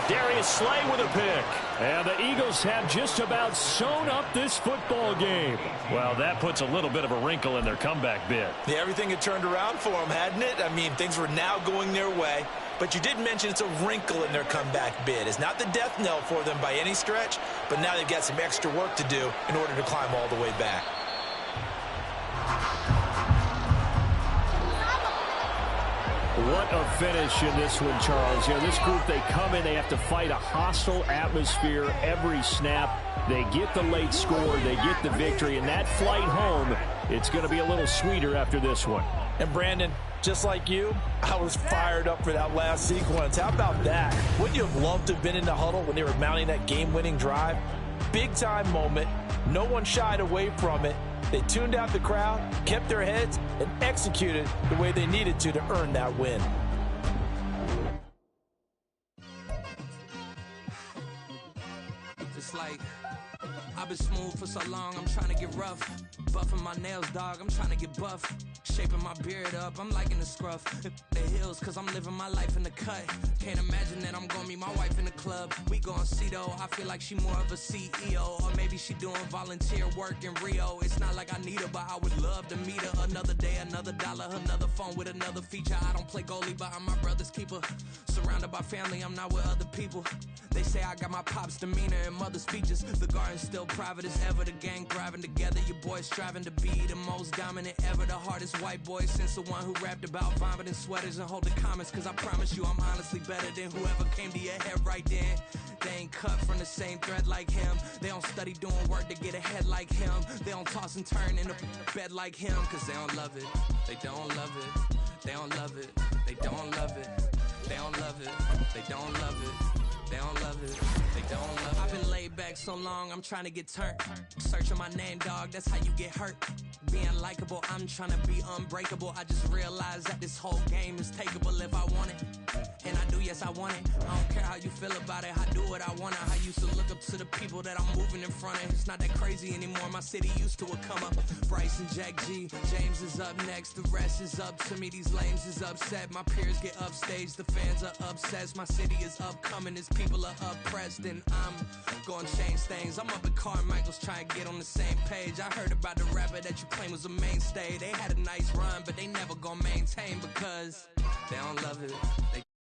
Darius Slay with a pick. And the Eagles have just about sewn up this football game. Well, that puts a little bit of a wrinkle in their comeback bid. Yeah, everything had turned around for them, hadn't it? I mean, things were now going their way. But you did mention it's a wrinkle in their comeback bid. It's not the death knell for them by any stretch, but now they've got some extra work to do in order to climb all the way back. What a finish in this one, Charles. You know, this group, they come in, they have to fight a hostile atmosphere every snap. They get the late score, they get the victory, and that flight home, it's going to be a little sweeter after this one. And Brandon, just like you, I was fired up for that last sequence. How about that? Wouldn't you have loved to have been in the huddle when they were mounting that game-winning drive? Big-time moment. No one shied away from it. They tuned out the crowd, kept their heads, and executed the way they needed to earn that win. It's like, I've been smooth for so long, I'm trying to get rough. Buffing my nails, dog, I'm trying to get buff. Shaping my beard up, I'm liking the scruff. The hills, cause I'm living my life in the cut. Can't imagine that I'm gonna meet my wife in the club. We gon' see though, I feel like she more of a CEO. Or maybe she doing volunteer work in Rio. It's not like I need her, but I would love to meet her. Another day, another dollar, another phone with another feature. I don't play goalie, but I'm my brother's keeper. Surrounded by family, I'm not with other people. They say I got my pop's demeanor and mother's features. The garden's still private as ever, the gang thriving together. Your boys striving to be the most dominant ever. The hardest white boy since the one who rapped about vomiting sweaters and holding comments. Cause I promise you I'm honestly better than whoever came to your head right then. They ain't cut from the same thread like him. They don't study doing work to get ahead like him. They don't toss and turn in the bed like him. Cause they don't love it, they don't love it. They don't love it, they don't love it. They don't love it, they don't love it. They don't love it, they don't love it. I've been laid back so long, I'm trying to get turned. Searching my name, dog, that's how you get hurt. Being likable, I'm trying to be unbreakable. I just realized that this whole game is takeable if I want it. And I do, yes, I want it. I don't care how you feel about it, I do what I want. I used to look up to the people that I'm moving in front of. It's not that crazy anymore, my city used to it come up. Bryce and Jack G, James is up next. The rest is up to me, these lames is upset. My peers get upstaged, the fans are obsessed. My city is upcoming, it's people are oppressed, and I'm gonna change things. I'm up at Carmichael's trying to get on the same page. I heard about the rapper that you claim was a mainstay. They had a nice run, but they never gonna maintain because they don't love it. They